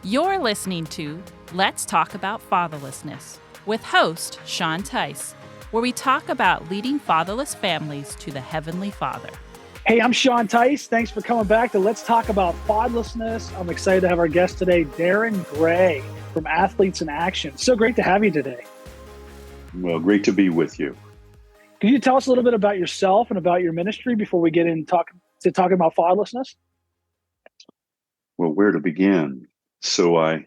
You're listening to Let's Talk About Fatherlessness with host Sean Teis, where we talk about leading fatherless families to the Heavenly Father. Hey, I'm Sean Teis. Thanks for coming back to Let's Talk About Fatherlessness. I'm excited to have our guest today, Darrin Gray from Athletes in Action. So great to have you today. Well, great to be with you. Can you tell us a little bit about yourself and about your ministry before we get into talking about fatherlessness? Well, where to begin? So I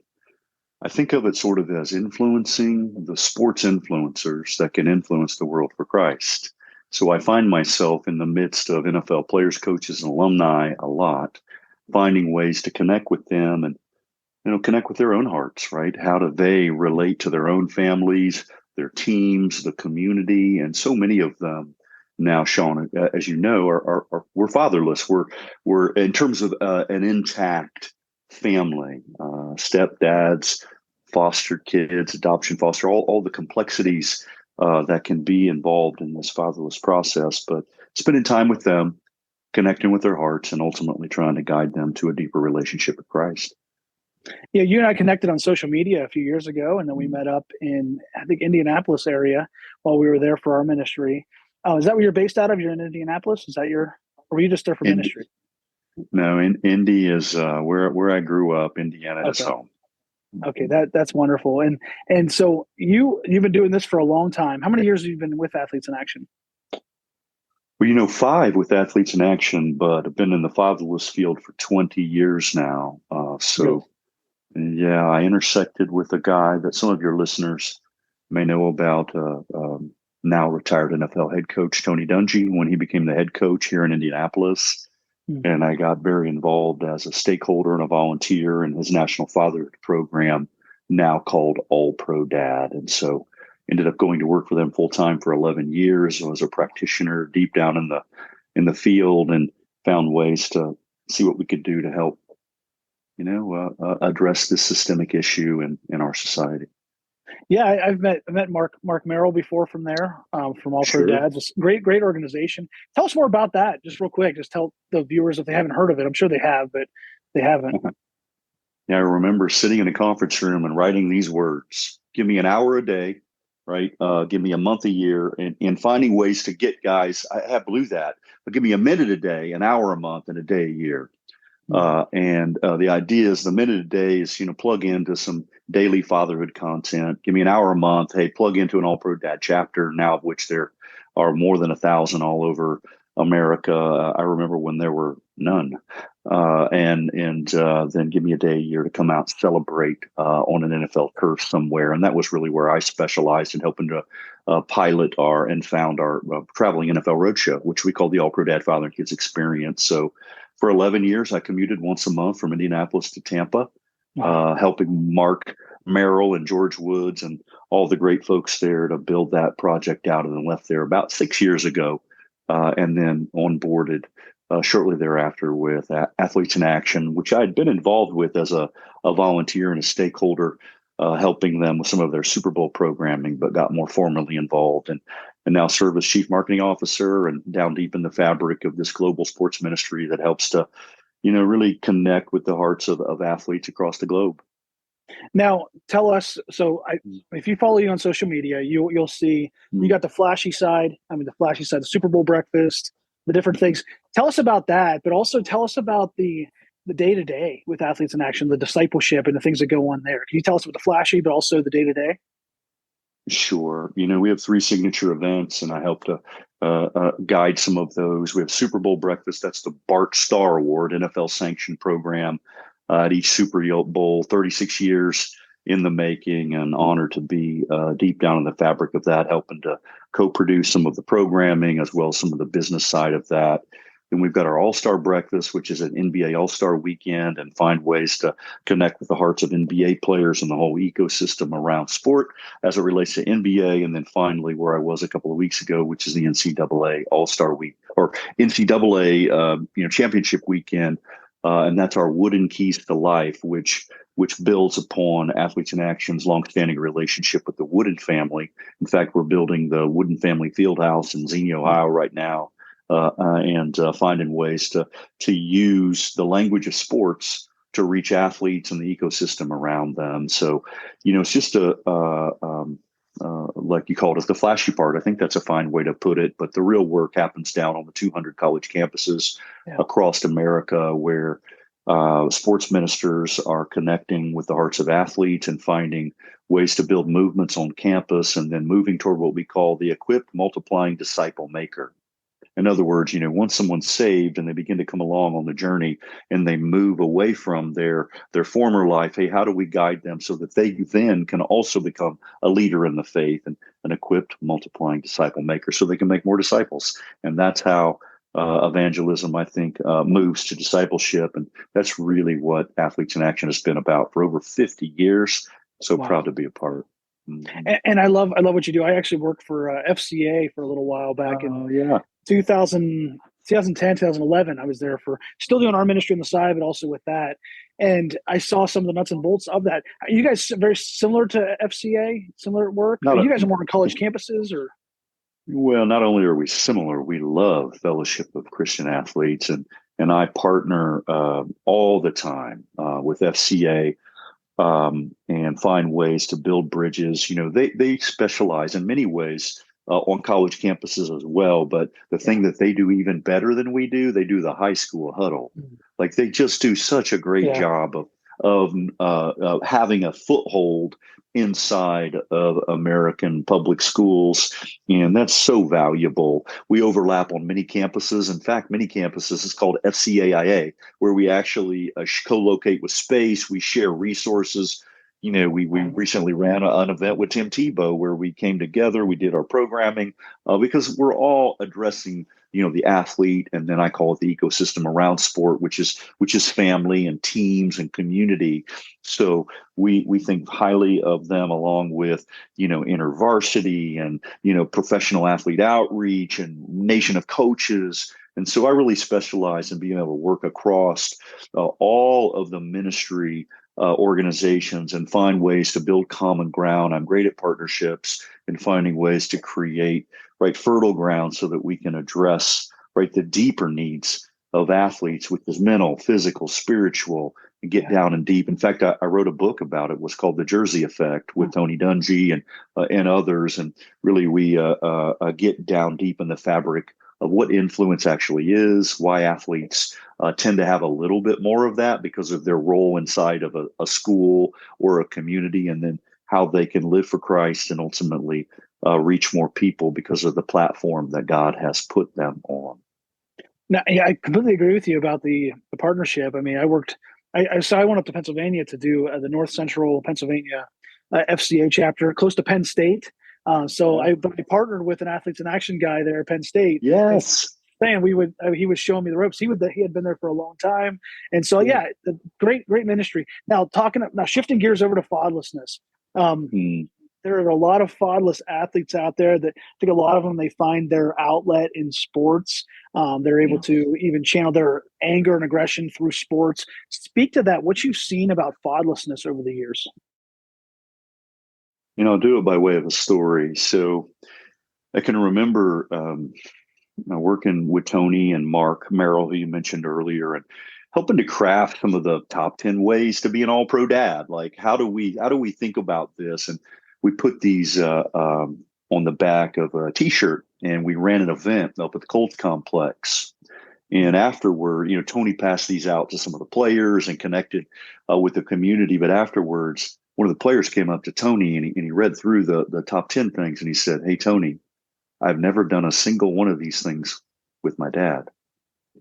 think of it sort of as influencing the sports influencers that can influence the world for Christ. So I find myself in the midst of NFL players, coaches, and alumni a lot, finding ways to connect with them and connect with their own hearts, right? How do they relate to their own families, their teams, the community, and so many of them now, Sean, as you know, we're fatherless. We're in terms of an intact family, stepdads, foster kids, adoption, foster, all the complexities that can be involved in this fatherless process. But spending time with them, connecting with their hearts, and ultimately trying to guide them to a deeper relationship with Christ. Yeah, you and I connected on social media a few years ago, and then we met up in, I think, Indianapolis area while we were there for our ministry. Is that where you're based out of? You're in Indianapolis? Or were you just there for ministry? No, Indy is where I grew up. Indiana is home. Okay, that's wonderful. And so you've been doing this for a long time. How many years have you been with Athletes in Action? Well, 5 with Athletes in Action, but I've been in the fatherless field for 20 years now. Yeah, I intersected with a guy that some of your listeners may know about, now retired NFL head coach Tony Dungy, when he became the head coach here in Indianapolis. Mm-hmm. And I got very involved as a stakeholder and a volunteer in his National Fatherhood program, now called All Pro Dad. And so ended up going to work for them full time for 11 years. I was a practitioner deep down in the field and found ways to see what we could do to help address this systemic issue in our society. Yeah, I've met Mark Merrill before from there, from All Pro Dads. It's great organization. Tell us more about that, just real quick. Just tell the viewers if they haven't heard of it. I'm sure they have, but they haven't. Yeah, I remember sitting in a conference room and writing these words: "Give me an hour a day, right? Give me a month a year," and finding ways to get guys. I blew that, but give me a minute a day, an hour a month, and a day a year. The idea is the minute a day is, plug into some daily fatherhood content. Give me an hour a month. Hey, plug into an All Pro Dad chapter, now of which there are more than 1,000 all over America. I remember when there were none. Then give me a day a year to come out and celebrate on an NFL turf somewhere. And that was really where I specialized in helping to pilot and found our traveling NFL roadshow, which we call the All Pro Dad Father and Kids Experience. So for 11 years, I commuted once a month from Indianapolis to Tampa, helping Mark Merrill and George Woods and all the great folks there to build that project out, and then left there about 6 years ago, and then onboarded shortly thereafter with Athletes in Action, which I had been involved with as a volunteer and a stakeholder, helping them with some of their Super Bowl programming, but got more formally involved and now serve as chief marketing officer and down deep in the fabric of this global sports ministry that helps to, really connect with the hearts of athletes across the globe. Now, tell us, if you follow you on social media, you'll see you got the flashy side, the Super Bowl breakfast, the different things. Tell us about that, but also tell us about the day-to-day with Athletes in Action, the discipleship and the things that go on there. Can you tell us about the flashy, but also the day-to-day? Sure. We have 3 signature events, and I help to guide some of those. We have Super Bowl breakfast. That's the Bart Starr Award, NFL sanctioned program at each Super Bowl, 36 years in the making, and honored to be deep down in the fabric of that, helping to co-produce some of the programming as well as some of the business side of that. Then we've got our All-Star Breakfast, which is an NBA All-Star weekend, and find ways to connect with the hearts of NBA players and the whole ecosystem around sport as it relates to NBA. And then finally, where I was a couple of weeks ago, which is the NCAA All-Star Week, or NCAA championship weekend. And that's our Wooden Keys to Life, which builds upon Athletes in Action's longstanding relationship with the Wooden family. In fact, we're building the Wooden Family Fieldhouse in Xenia, Ohio right now. And finding ways to use the language of sports to reach athletes and the ecosystem around them. So, it's just like you called it, the flashy part. I think that's a fine way to put it. But the real work happens down on the 200 college campuses across America, where sports ministers are connecting with the hearts of athletes and finding ways to build movements on campus, and then moving toward what we call the equipped, multiplying disciple maker. In other words, once someone's saved and they begin to come along on the journey and they move away from their former life, hey, how do we guide them so that they then can also become a leader in the faith and an equipped, multiplying disciple maker so they can make more disciples? And that's how evangelism, I think, moves to discipleship. And that's really what Athletes in Action has been about for over 50 years. So proud to be a part. Mm-hmm. And I love what you do. I actually worked for FCA for a little while back in 2010, 2011. I was there for still doing our ministry on the side, but also with that. And I saw some of the nuts and bolts of that. Are you guys very similar to FCA, similar work? You guys are more on college campuses, or? Well, not only are we similar, we love Fellowship of Christian Athletes, and I partner all the time with FCA and find ways to build bridges. They specialize in many ways on college campuses as well. But the thing that they do even better than we do, they do the high school huddle. Like, they just do such a great job of having a foothold inside of American public schools. And that's so valuable. We overlap on many campuses. In fact, many campuses is called FCAIA, where we actually co-locate with space. We share resources. We recently ran an event with Tim Tebow where we came together. We did our programming because we're all addressing the athlete, and then I call it the ecosystem around sport, which is family and teams and community. So we think highly of them, along with InterVarsity and professional athlete outreach and Nation of Coaches. And so I really specialize in being able to work across all of the ministry organizations and find ways to build common ground. I'm great at partnerships and finding ways to create fertile ground so that we can address the deeper needs of athletes, which is mental, physical, spiritual, and get down and deep. In fact, I wrote a book about it. It was called The Jersey Effect with Tony Dungy and others. And really, we get down deep in the fabric of what influence actually is, why athletes tend to have a little bit more of that because of their role inside of a school or a community, and then how they can live for Christ and ultimately reach more people because of the platform that God has put them on. Now, I completely agree with you about the partnership. I mean, I went up to Pennsylvania to do the North Central Pennsylvania FCA chapter, close to Penn State. So I partnered with an Athletes in Action guy there at Penn State. Yes. And he was showing me the ropes. He had been there for a long time. And so, the great ministry. Now shifting gears over to fatherlessness. There are a lot of fatherless athletes out there that I think a lot of them, they find their outlet in sports. They're able to even channel their anger and aggression through sports. Speak to that, what you've seen about fatherlessness over the years. I'll do it by way of a story. So I can remember working with Tony and Mark Merrill, who you mentioned earlier, and helping to craft some of the top 10 ways to be an all-pro dad. Like, how do we think about this? And we put these on the back of a T-shirt, and we ran an event up at the Colts complex. And afterward, Tony passed these out to some of the players and connected with the community. But afterwards, one of the players came up to Tony and he read through the top 10 things, and he said, "Hey, Tony, I've never done a single one of these things with my dad.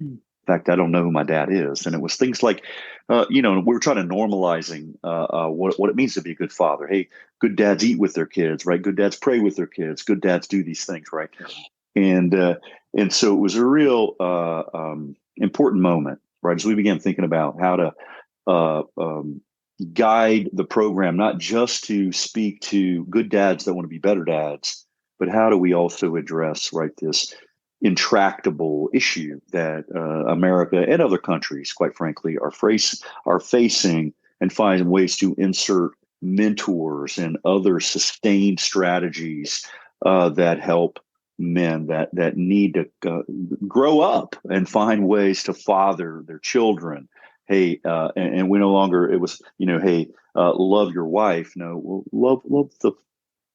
In fact, I don't know who my dad is." And it was things like, we were trying to normalizing what it means to be a good father. Hey, good dads eat with their kids, right? Good dads pray with their kids. Good dads do these things, right? And so it was a real important moment, right? As we began thinking about how to guide the program, not just to speak to good dads that want to be better dads, but how do we also address this intractable issue that America and other countries, quite frankly, are facing, and find ways to insert mentors and other sustained strategies that help men that need to grow up and find ways to father their children hey, and we no longer, it was, hey, love your wife. No, well,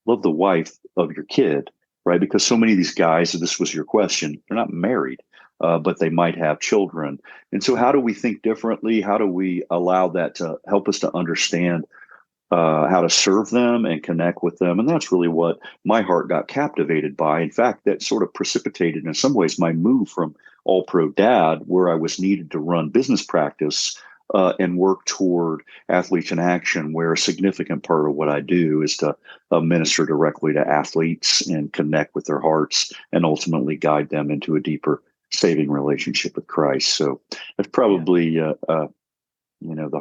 love the wife of your kid, right? Because so many of these guys, and this was your question, they're not married, but they might have children. And so, how do we think differently? How do we allow that to help us to understand how to serve them and connect with them? And that's really what my heart got captivated by. In fact, that sort of precipitated, in some ways, my move from all pro dad, where I was needed to run business practice and work toward athletes in action, where a significant part of what I do is to minister directly to athletes and connect with their hearts and ultimately guide them into a deeper saving relationship with Christ. So that's probably, the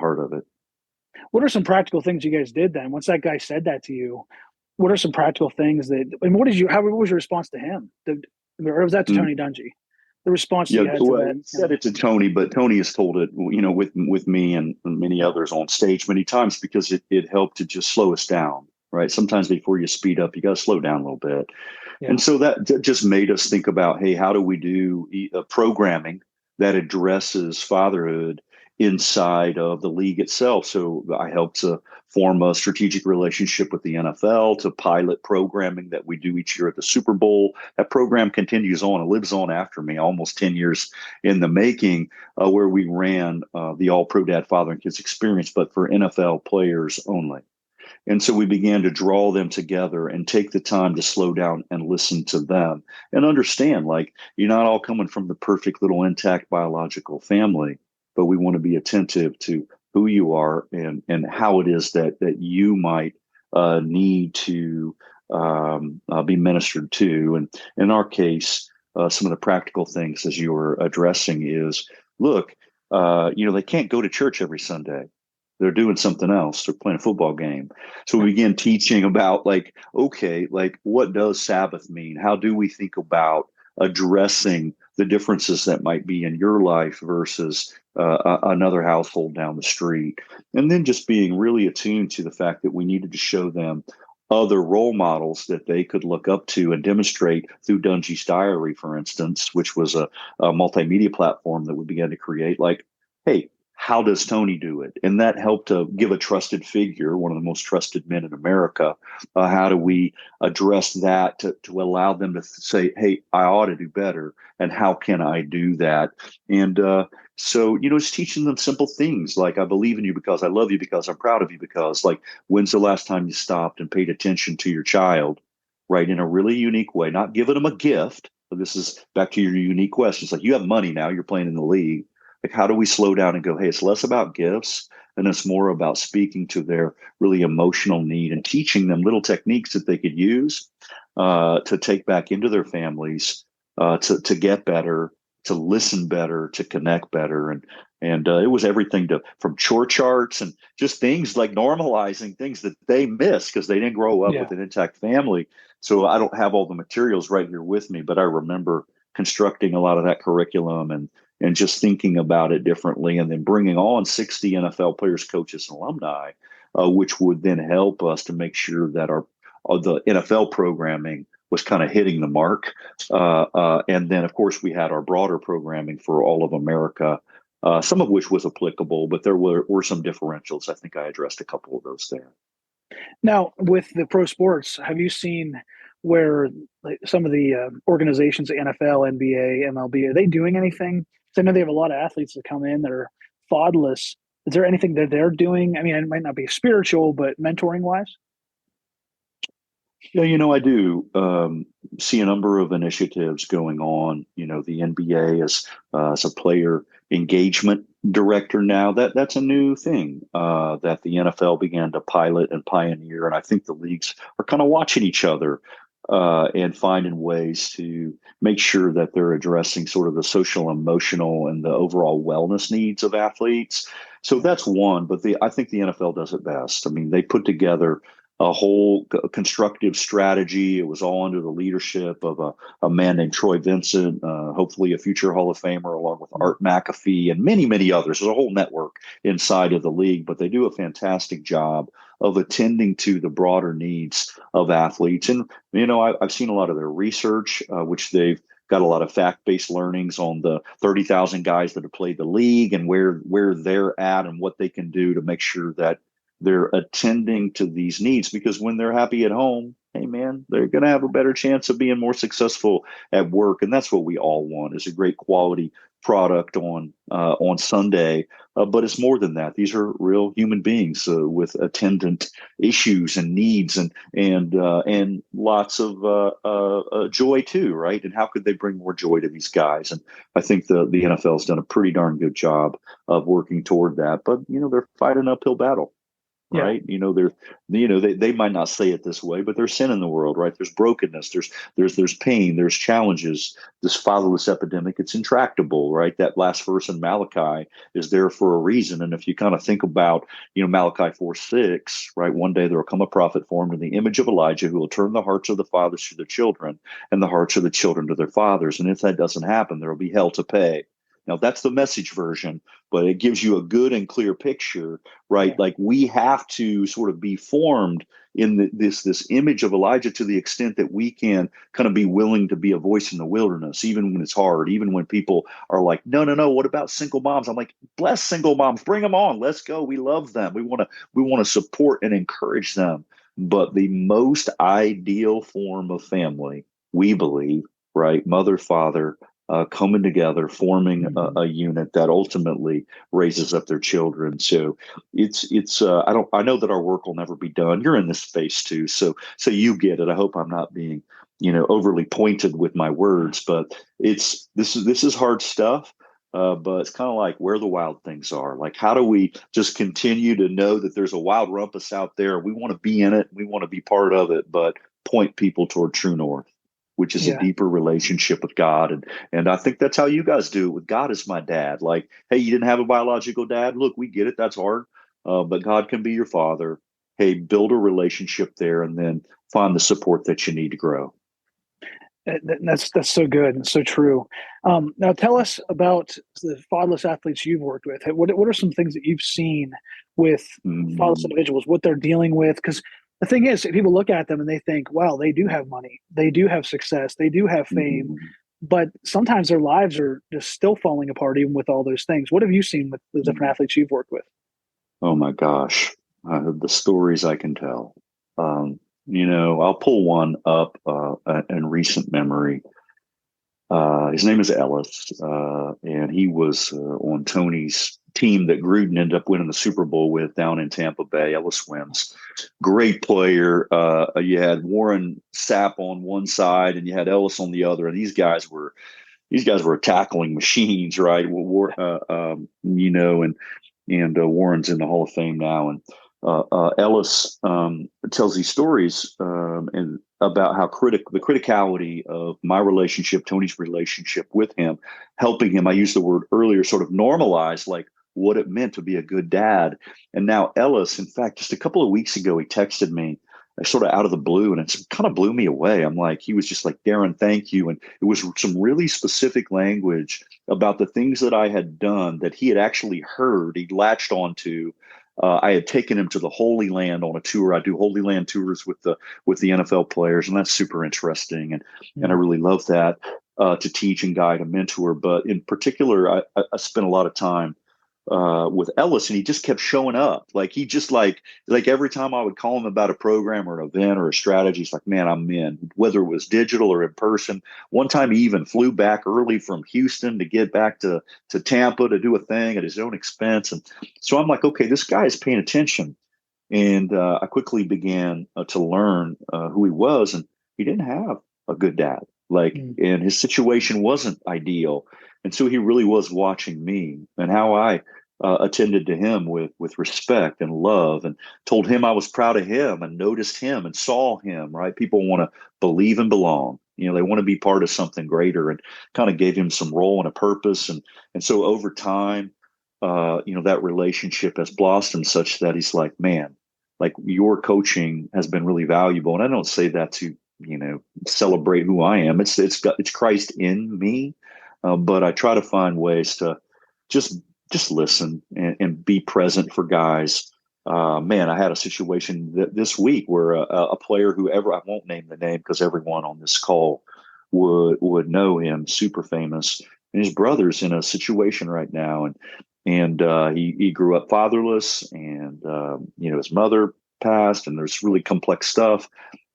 heart of it. What are some practical things you guys did then? Once that guy said that to you, what are some practical things what was your response to him? Or was that to Tony Dungy? The response Yeah, you had well, to that? he said it to Tony, but Tony has told it, with me and many others on stage many times, because it helped to just slow us down, right? Sometimes before you speed up, you got to slow down a little bit. Yeah. And so that just made us think about, hey, how do we do programming that addresses fatherhood inside of the league itself? So I helped to form a strategic relationship with the NFL to pilot programming that we do each year at the Super Bowl. That program continues on and lives on after me, almost 10 years in the making, where we ran the All Pro Dad Father and Kids experience, but for NFL players only. And so we began to draw them together and take the time to slow down and listen to them and understand, like, you're not all coming from the perfect little intact biological family, but we want to be attentive to who you are and how it is that you might need to be ministered to. And in our case, some of the practical things, as you were addressing, is, look, they can't go to church every Sunday. They're doing something else. They're playing a football game. So we began teaching about, okay, what does Sabbath mean? How do we think about addressing the differences that might be in your life versus another household down the street? And then just being really attuned to the fact that we needed to show them other role models that they could look up to and demonstrate through Dungy's Diary, for instance, which was a multimedia platform that we began to create. Like, hey, how does Tony do it? And that helped to give a trusted figure, one of the most trusted men in America. How do we address that to allow them to say, hey, I ought to do better. And how can I do that? And so, it's teaching them simple things like, I believe in you because I love you, because I'm proud of you, because, like, when's the last time you stopped and paid attention to your child, right, in a really unique way, not giving them a gift. But this is back to your unique questions. Like, you have money now, you're playing in the league. Like, how do we slow down and go, hey, it's less about gifts and it's more about speaking to their really emotional need and teaching them little techniques that they could use to take back into their families, to get better, to listen better, to connect better. And it was everything from chore charts and just things like normalizing things that they miss because they didn't grow up with an intact family. So I don't have all the materials right here with me, but I remember constructing a lot of that curriculum and just thinking about it differently, and then bringing on 60 NFL players, coaches, and alumni, which would then help us to make sure that the NFL programming was kind of hitting the mark. And then, of course, we had our broader programming for all of America, some of which was applicable, but there were some differentials. I think I addressed a couple of those there. Now, with the pro sports, have you seen where some of the organizations, the NFL, NBA, MLB, are they doing anything? Because I know they have a lot of athletes that come in that are fatherless. Is there anything that they're doing? I mean, it might not be spiritual, but mentoring wise? Yeah, I do see a number of initiatives going on. The NBA is as a player engagement director now. That's a new thing that the NFL began to pilot and pioneer, and I think the leagues are kind of watching each other and finding ways to make sure that they're addressing sort of the social, emotional, and the overall wellness needs of athletes. So that's one, but I think the NFL does it best. I mean, they put together a whole constructive strategy. It was all under the leadership of a man named Troy Vincent, hopefully a future Hall of Famer, along with Art McAfee and many, many others. There's a whole network inside of the league, but they do a fantastic job of attending to the broader needs of athletes. And, I've seen a lot of their research, which they've got a lot of fact-based learnings on the 30,000 guys that have played the league and where they're at and what they can do to make sure that they're attending to these needs, because when they're happy at home, hey man, they're going to have a better chance of being more successful at work. And that's what we all want, is a great quality product on Sunday. But it's more than that. These are real human beings with attendant issues and needs and lots of joy too, right? And how could they bring more joy to these guys? And I think the NFL has done a pretty darn good job of working toward that. But they're fighting an uphill battle. Right. They might not say it this way, but there's sin in the world, right? There's brokenness, there's pain, there's challenges. This fatherless epidemic, it's intractable, right? That last verse in Malachi is there for a reason. And if you kind of think about, Malachi 4:6, right? One day there will come a prophet formed in the image of Elijah who will turn the hearts of the fathers to their children and the hearts of the children to their fathers. And if that doesn't happen, there will be hell to pay. Now, that's the Message version, but it gives you a good and clear picture, right? Yeah. Like we have to sort of be formed in this image of Elijah to the extent that we can kind of be willing to be a voice in the wilderness, even when it's hard, even when people are like, no, what about single moms? I'm like, bless single moms, bring them on, let's go. We love them. We want to support and encourage them. But the most ideal form of family, we believe, right? Mother, father, coming together, forming a unit that ultimately raises up their children. So I know that our work will never be done. You're in this space too, so you get it. I hope I'm not being overly pointed with my words, but this is hard stuff. But it's kind of like where the wild things are. Like, how do we just continue to know that there's a wild rumpus out there? We want to be in it. We want to be part of it, but point people toward true north, which is a deeper relationship with God. And I think that's how you guys do it with God as my dad. Like, hey, you didn't have a biological dad? Look, we get it. That's hard. But God can be your father. Hey, build a relationship there and then find the support that you need to grow. That's so good and so true. Now, tell us about the fatherless athletes you've worked with. What are some things that you've seen with fatherless individuals, what they're dealing with? Because the thing is, people look at them and they think, wow, they do have money, they do have success, they do have fame, but sometimes their lives are just still falling apart even with all those things. What have you seen with the different athletes you've worked with? Oh my gosh, the stories I can tell. I'll pull one up in recent memory. His name is Ellis, and he was on Tony's team that Gruden ended up winning the Super Bowl with down in Tampa Bay. Ellis Wims, great player. You had Warren Sapp on one side, and you had Ellis on the other, and these guys were tackling machines, right? And Warren's in the Hall of Fame now, and Ellis tells these stories and about how the criticality of my relationship, Tony's relationship with him, helping him. I used the word earlier, sort of normalize like what it meant to be a good dad. And now Ellis, in fact, just a couple of weeks ago, he texted me sort of out of the blue, and it kind of blew me away. I'm like, he was just like, Darrin, thank you. And it was some really specific language about the things that I had done that he had actually heard, he'd latched onto. I had taken him to the Holy Land on a tour. I do Holy Land tours with the NFL players, and that's super interesting. And I really love that to teach and guide and mentor. But in particular, I spent a lot of time with Ellis, and he just kept showing up. Like he just like every time I would call him about a program or an event or a strategy, he's like, man, I'm in, whether it was digital or in person. One time he even flew back early from Houston to get back to Tampa to do a thing at his own expense. And so I'm like, okay, this guy is paying attention. And I quickly began to learn who he was, and he didn't have a good dad. And his situation wasn't ideal. And so he really was watching me and how I attended to him with respect and love, and told him I was proud of him and noticed him and saw him, right? People want to believe and belong. They want to be part of something greater, and kind of gave him some role and a purpose. And so over time, that relationship has blossomed such that he's like, man, like your coaching has been really valuable. And I don't say that to, celebrate who I am. It's Christ in me. But I try to find ways to just listen and be present for guys. Man, I had a situation this week where a player I won't name the name because everyone on this call would know him, super famous. And his brother's in a situation right now, and he grew up fatherless, and his mother passed, and there's really complex stuff.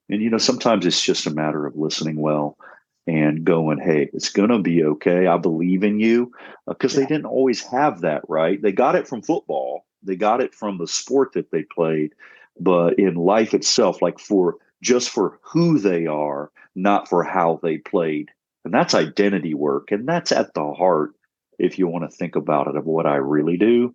And sometimes it's just a matter of listening well and going, hey, it's going to be okay. I believe in you. Because they didn't always have that, right? They got it from football. They got it from the sport that they played. But in life itself, like for who they are, not for how they played. And that's identity work. And that's at the heart, if you want to think about it, of what I really do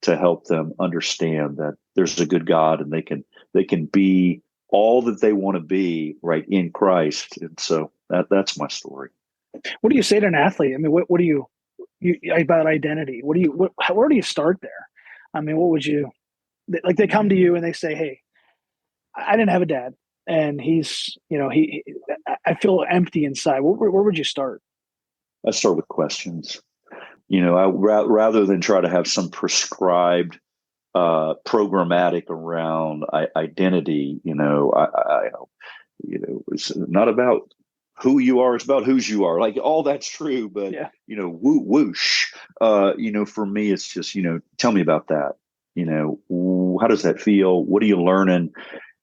to help them understand that there's a good God and they can be all that they want to be, right, in Christ. And so that's my story. What do you say to an athlete? I mean, what do you about identity? Where do you start there? I mean, what would you, like, they come to you and they say, hey, I didn't have a dad, and I feel empty inside. Where would you start? I start with questions. Rather than try to have some prescribed programmatic around identity, it's not about who you are, it's about whose you are. Like, all that's true, but whoosh. For me, it's just, tell me about that. How does that feel? What are you learning?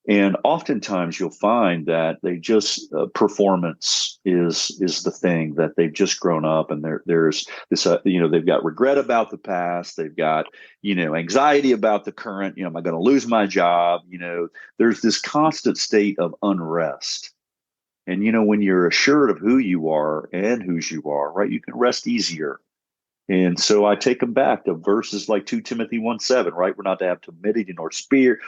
And oftentimes you'll find that they just performance is the thing, that they've just grown up, and there's this they've got regret about the past, they've got anxiety about the current. Am I going to lose my job? There's this constant state of unrest. And when you're assured of who you are and whose you are, right, you can rest easier. And so I take them back to verses like 2 Timothy 1:7, right? We're not to have timidity nor fear,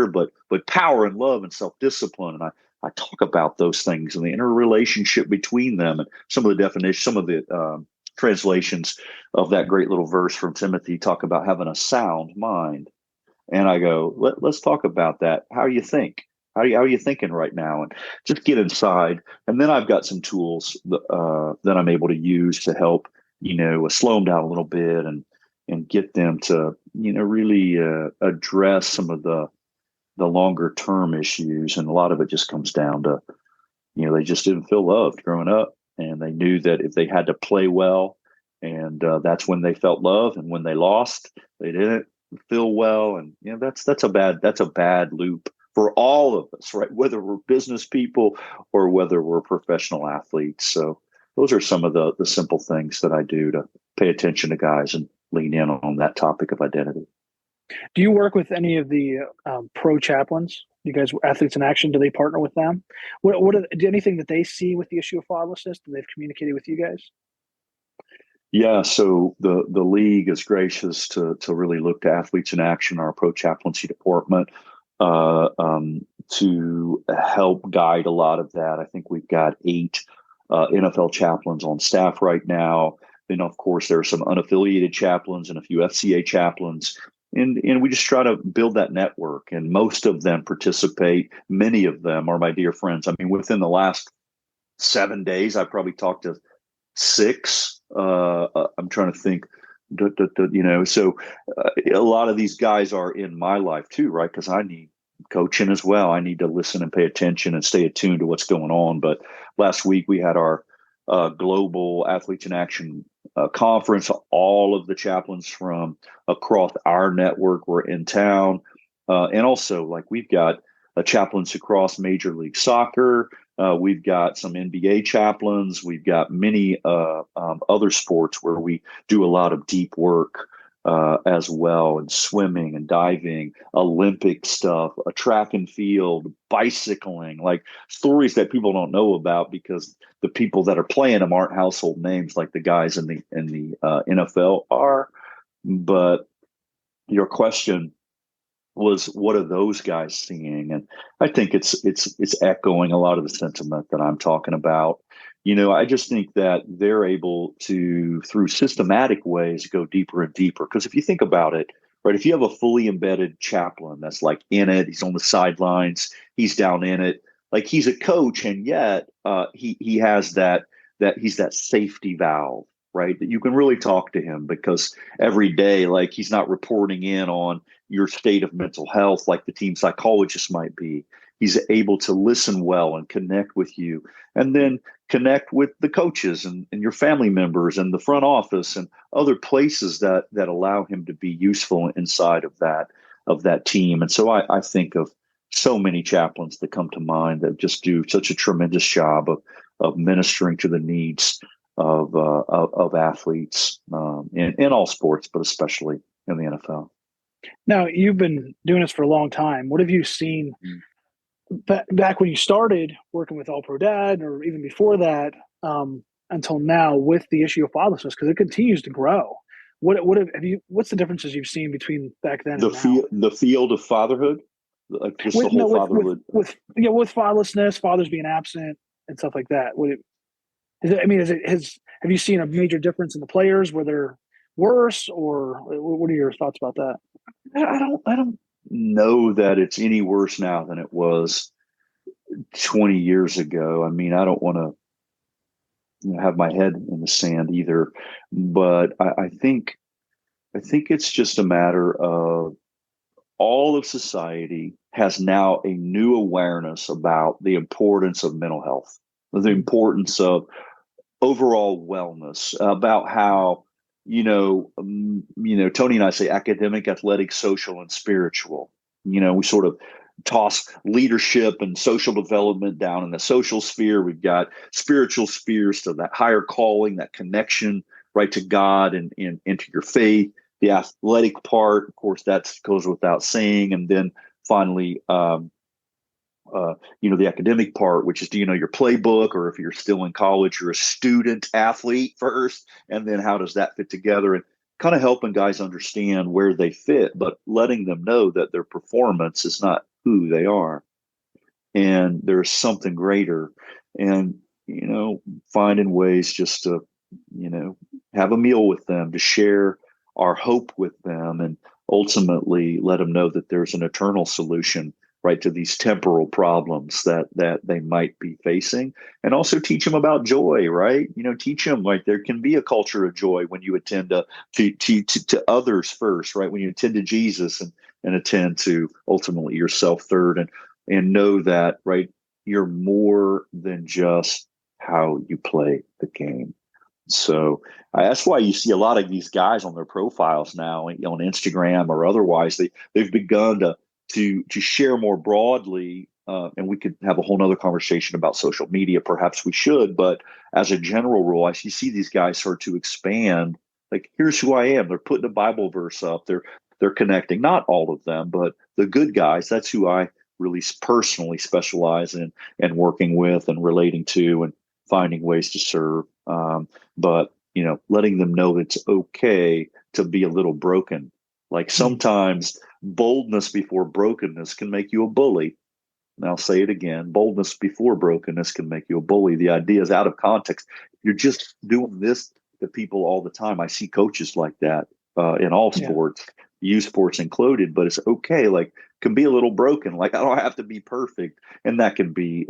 but power and love and self-discipline. And I talk about those things and the interrelationship between them, and some of the definitions, some of the translations of that great little verse from Timothy talk about having a sound mind. And I go, let's talk about that. How do you think? How are you thinking right now? And just get inside. And then I've got some tools that I'm able to use to help slow them down a little bit and get them to, really address some of the longer term issues. And a lot of it just comes down to, they just didn't feel loved growing up, and they knew that if they had to play well, and that's when they felt love, and when they lost, they didn't feel well. And that's a bad loop for all of us, right? Whether we're business people or whether we're professional athletes. So those are some of the simple things that I do to pay attention to guys and lean in on that topic of identity. Do you work with any of the pro chaplains? You guys, Athletes in Action, do they partner with them? Anything that they see with the issue of fatherlessness that they've communicated with you guys? Yeah, so the league is gracious to really look to Athletes in Action, our pro chaplaincy department, to help guide a lot of that. I think we've got 8 NFL chaplains on staff right now. Then, of course, there are some unaffiliated chaplains and a few FCA chaplains. And we just try to build that network. And most of them participate. Many of them are my dear friends. I mean, within the last 7 days, I probably talked to 6. I'm trying to think, so a lot of these guys are in my life too, right? Because I need coaching as well. I need to listen and pay attention and stay attuned to what's going on. But last week we had our global Athletes in Action conference. All of the chaplains from across our network were in town. And also, like, we've got chaplains across Major League Soccer. We've got some NBA chaplains. We've got many other sports where we do a lot of deep work as well, and swimming and diving, Olympic stuff, track and field, bicycling, like stories that people don't know about because the people that are playing them aren't household names like the guys in the NFL are. But your question was, what are those guys seeing? And I think it's echoing a lot of the sentiment that I'm talking about. I just think that they're able to, through systematic ways, go deeper and deeper. Because if you think about it, right, if you have a fully embedded chaplain that's like in it, he's on the sidelines, he's down in it, like he's a coach, and yet he has that he's that safety valve, right? That you can really talk to him because every day, like, he's not reporting in on your state of mental health like the team psychologist might be. he's able to listen well and connect with you, and then connect with the coaches and your family members and the front office and other places that allow him to be useful inside of that team. And so I think of so many chaplains that come to mind that just do such a tremendous job of ministering to the needs of athletes in all sports, but especially in the NFL. Now, you've been doing this for a long time. What have you seen back when you started working with All Pro Dad, or even before that, until now, with the issue of fatherlessness? Because it continues to grow. What's the differences you've seen between back then and now? The field of fatherhood, like just the whole fatherhood. With fatherlessness, fathers being absent and stuff like that. Have you seen a major difference in the players, where they're worse, or what are your thoughts about that? I don't know that it's any worse now than it was 20 years ago. I mean, I don't want to have my head in the sand either, but I think it's just a matter of all of society has now a new awareness about the importance of mental health, the importance of overall wellness, about how Tony and I say academic, athletic, social, and spiritual. We sort of toss leadership and social development down in the social sphere. We've got spiritual spheres to that higher calling, that connection right to God and into your faith. The athletic part, of course, that goes without saying. And then finally, the academic part, which is, do you know your playbook? Or if you're still in college, you're a student athlete first. And then how does that fit together? And kind of helping guys understand where they fit, but letting them know that their performance is not who they are. And there's something greater. And, finding ways just to, have a meal with them, to share our hope with them, and ultimately let them know that there's an eternal solution, right, to these temporal problems that they might be facing. And also teach them about joy, right? Teach them, like, there can be a culture of joy when you attend to others first, right? When you attend to Jesus and attend to ultimately yourself third, and know that, right, you're more than just how you play the game. So that's why you see a lot of these guys on their profiles now, on Instagram or otherwise. They've begun to share more broadly, and we could have a whole nother conversation about social media. Perhaps we should, but as a general rule, you see these guys start to expand. Like, here's who I am. They're putting a Bible verse up. They're connecting. Not all of them, but the good guys. That's who I really personally specialize in and working with and relating to and finding ways to serve. But letting them know it's okay to be a little broken. Like, sometimes boldness before brokenness can make you a bully. And I'll say it again. Boldness before brokenness can make you a bully. The idea is out of context. You're just doing this to people all the time. I see coaches like that in all sports, youth sports included, but it's okay. Like, can be a little broken. Like, I don't have to be perfect. And that can be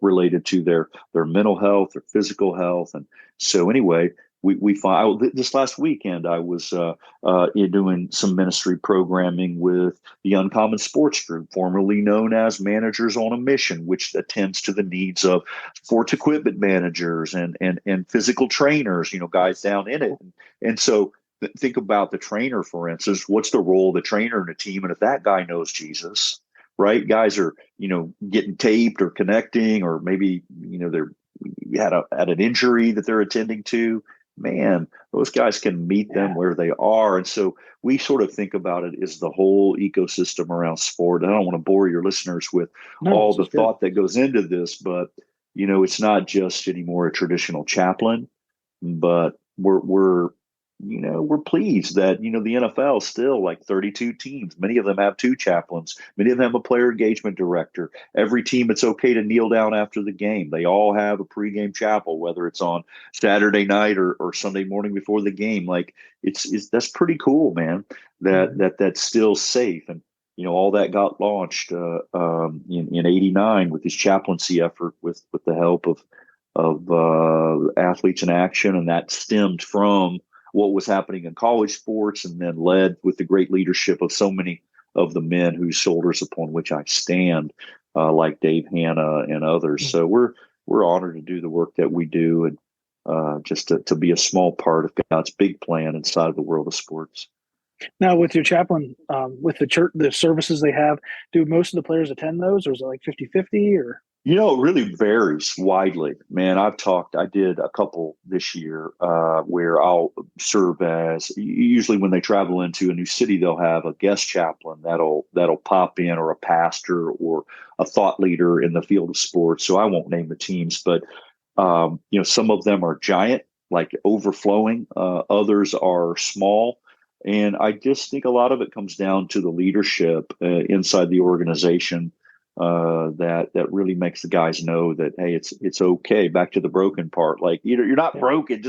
related to their mental health, their physical health. And so anyway, we find this last weekend, I was doing some ministry programming with the Uncommon Sports Group, formerly known as Managers on a Mission, which attends to the needs of sports equipment managers and physical trainers, guys down in it. And so think about the trainer, for instance. What's the role of the trainer in a team? And if that guy knows Jesus, right? Guys are, getting taped or connecting, or maybe, they're had an injury that they're attending to. Man, those guys can meet them where they are. And so we sort of think about it as the whole ecosystem around sport. I don't want to bore your listeners with all the thought that goes into this, but, it's not just anymore a traditional chaplain, but we're pleased that, the NFL still, like, 32 teams. Many of them have 2 chaplains. Many of them have a player engagement director. Every team, it's okay to kneel down after the game. They all have a pregame chapel, whether it's on Saturday night or Sunday morning before the game. Like, that's pretty cool, man, that's still safe. And, all that got launched in '89 with this chaplaincy effort with the help of Athletes in Action. And that stemmed from what was happening in college sports, and then led with the great leadership of so many of the men whose shoulders upon which I stand, like Dave Hanna and others. So we're honored to do the work that we do, and just to be a small part of God's big plan inside of the world of sports. Now, with your chaplain, with the church, the services they have, do most of the players attend those, or is it like 50-50 or? It really varies widely, man. I did a couple this year where I'll serve as, usually when they travel into a new city, they'll have a guest chaplain that'll pop in, or a pastor or a thought leader in the field of sports. So I won't name the teams, but some of them are giant, like overflowing. Others are small. And I just think a lot of it comes down to the leadership inside the organization that really makes the guys know that, hey, it's okay. Back to the broken part. Like, you're not broken.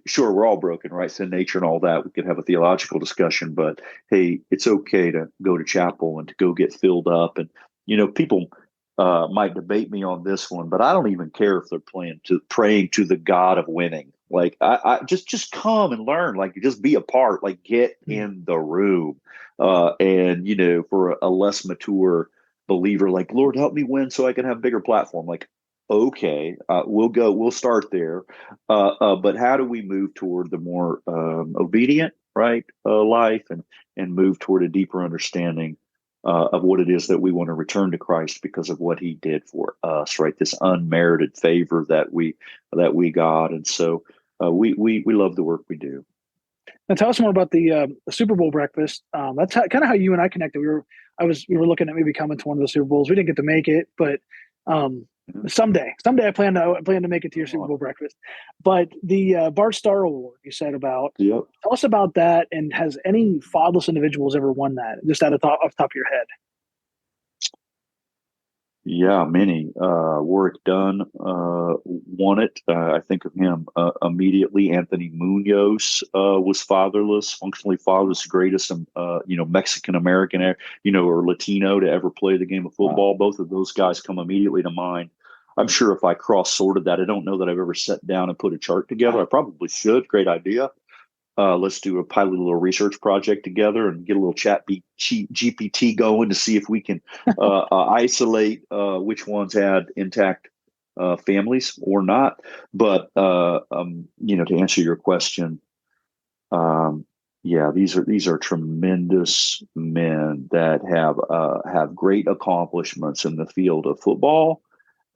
Sure, we're all broken, right? Sin nature and all that. We could have a theological discussion, but hey, it's okay to go to chapel and to go get filled up. And people might debate me on this one, but I don't even care if they're praying to the God of winning. Like, I just come and learn. Like, just be a part. Like, get in the room. And for a less mature believer, like, Lord, help me win so I can have a bigger platform. Like, okay, we'll start there. But how do we move toward the more obedient, right, life, and move toward a deeper understanding of what it is that we want to return to Christ because of what He did for us, right? This unmerited favor that we got, and so we love the work we do. Now, tell us more about the Super Bowl breakfast. That's kind of how you and I connected. We were looking at maybe coming to one of the Super Bowls. We didn't get to make it, but someday I plan to make it to your Super Bowl breakfast. But the Bart Starr Award you said about. Yep. Tell us about that, and has any fatherless individuals ever won that? Just off the top of your head. Yeah, many. Warwick Dunn won it. I think of him immediately. Anthony Munoz was fatherless, functionally fatherless, greatest Mexican American, or Latino to ever play the game of football. Wow. Both of those guys come immediately to mind. I'm sure if I cross-sorted that, I don't know that I've ever sat down and put a chart together. I probably should. Great idea. Let's do a pilot little research project together and get a little chat GPT going to see if we can isolate which ones had intact families or not. But to answer your question, these are tremendous men that have great accomplishments in the field of football,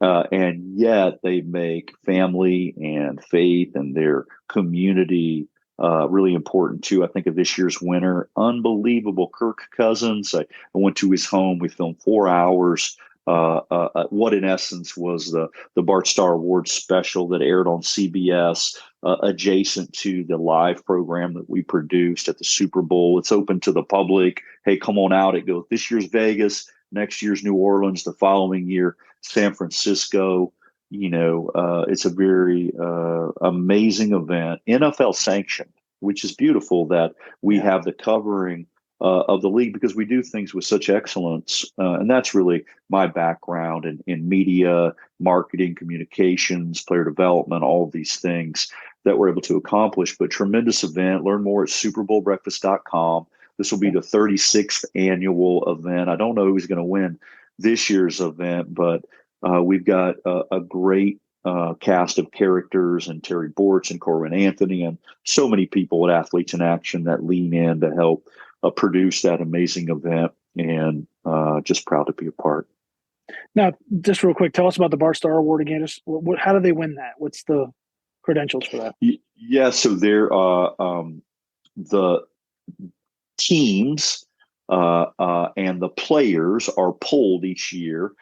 and yet they make family and faith and their community really important too. I think of this year's winner, unbelievable Kirk Cousins. I went to his home. We filmed 4 hours. What in essence was the Bart Starr Award special that aired on CBS, adjacent to the live program that we produced at the Super Bowl. It's open to the public. Hey, come on out. It goes this year's Vegas, next year's New Orleans, the following year San Francisco. It's a very amazing event, NFL sanctioned, which is beautiful that we have the covering of the league because we do things with such excellence. And that's really my background in media, marketing, communications, player development, all of these things that we're able to accomplish. But tremendous event. Learn more at superbowlbreakfast.com. This will be the 36th annual event. I don't know who's going to win this year's event, but we've got a great cast of characters, and Terry Bortz and Corwin Anthony and so many people at Athletes in Action that lean in to help produce that amazing event, and just proud to be a part. Now, just real quick, tell us about the Bart Starr Award again. Just how do they win that? What's the credentials for that? Yeah, so they're the teams and the players are polled each year.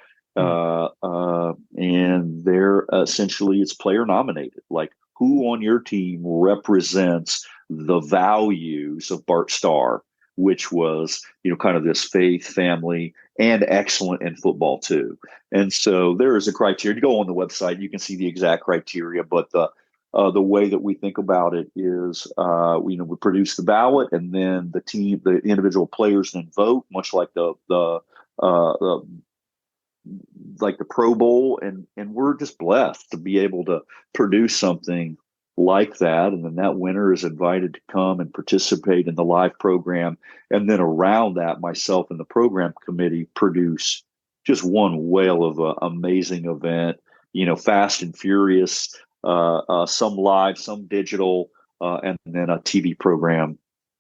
And they're essentially, it's player nominated, like who on your team represents the values of Bart Starr, which was, kind of this faith, family, and excellent in football too. And so there is a criteria. You go on the website, you can see the exact criteria, but the way that we think about it is, we produce the ballot, and then the individual players then vote, much like the Pro Bowl, and we're just blessed to be able to produce something like that. And then that winner is invited to come and participate in the live program. And then around that, myself and the program committee produce just one whale of an amazing event, fast and furious, some live, some digital, and then a TV program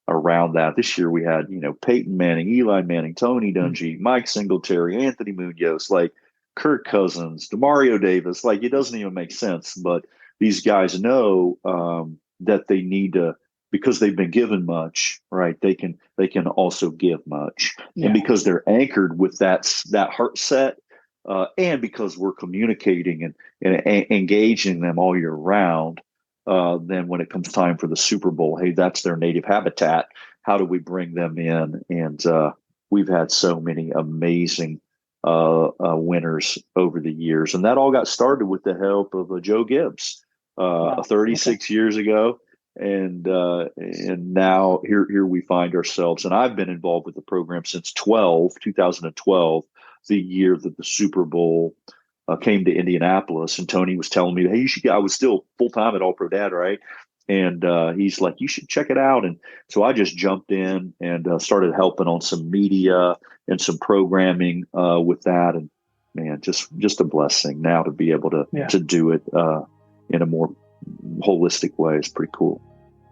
around that. This year we had, Peyton Manning, Eli Manning, Tony Dungy, Mike Singletary, Anthony Munoz, like Kirk Cousins, DeMario Davis. Like, it doesn't even make sense, but these guys know that they need to, because they've been given much, right? They can also give much, and because they're anchored with that heart set, and because we're communicating and engaging them all year round. Then when it comes time for the Super Bowl, hey, that's their native habitat. How do we bring them in? And we've had so many amazing winners over the years, and that all got started with the help of Joe Gibbs 36 years ago. And now here we find ourselves. And I've been involved with the program since 2012, the year that the Super Bowl came to Indianapolis. And Tony was telling me, hey, you should. I was still full time at All Pro Dad, right? And he's like, you should check it out. And so I just jumped in and started helping on some media and some programming with that. And man, just a blessing now to be able to do it in a more holistic way. Is pretty cool.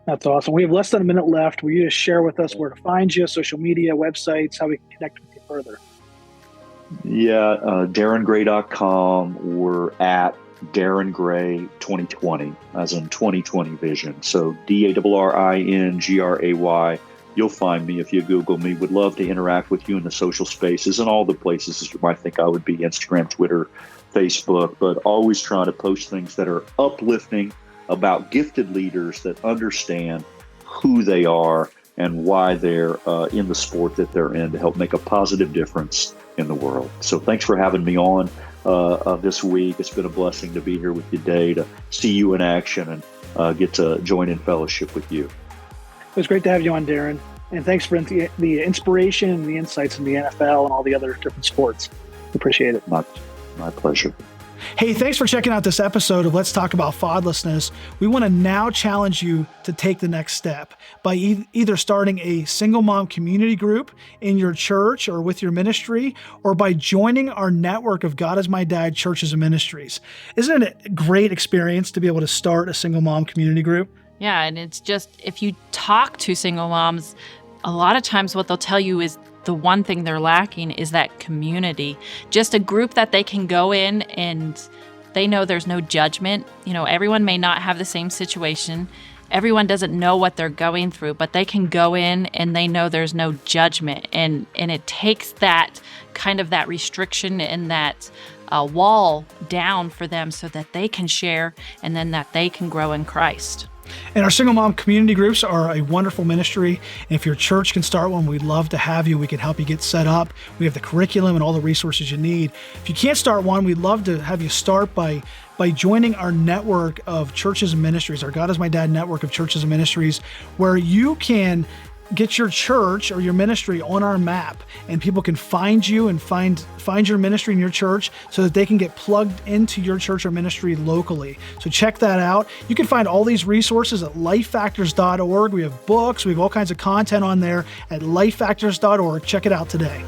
That's awesome. We have less than a minute left. Will you just share with us where to find you, social media, websites, how we can connect with you further? Yeah, DarrinGray.com. We're at Darrin Gray 2020, as in 2020 vision. So DarrinGray. You'll find me if you Google me. Would love to interact with you in the social spaces and all the places you might think I would be: Instagram, Twitter, Facebook, but always trying to post things that are uplifting about gifted leaders that understand who they are and why they're in the sport that they're in to help make a positive difference in the world. So thanks for having me on this week. It's been a blessing to be here with you today, to see you in action and get to join in fellowship with you. It was great to have you on, Darrin. And thanks for the inspiration and the insights in the NFL and all the other different sports. Appreciate it. My pleasure. Hey, thanks for checking out this episode of Let's Talk About Fatherlessness. We want to now challenge you to take the next step by either starting a single mom community group in your church or with your ministry, or by joining our network of God is My Dad churches and ministries. Isn't it a great experience to be able to start a single mom community group? Yeah, and it's just, if you talk to single moms, a lot of times what they'll tell you is the one thing they're lacking is that community, just a group that they can go in and they know there's no judgment. Everyone may not have the same situation. Everyone doesn't know what they're going through, but they can go in and they know there's no judgment. And it takes that kind of that restriction and that wall down for them so that they can share and then that they can grow in Christ. And our single mom community groups are a wonderful ministry. And if your church can start one, we'd love to have you. We can help you get set up. We have the curriculum and all the resources you need. If you can't start one, we'd love to have you start by joining our network of churches and ministries, our God is My Dad network of churches and ministries, where you can get your church or your ministry on our map, and people can find you and find your ministry in your church so that they can get plugged into your church or ministry locally. So check that out. You can find all these resources at lifefactors.org. We have books, we have all kinds of content on there at lifefactors.org. Check it out today.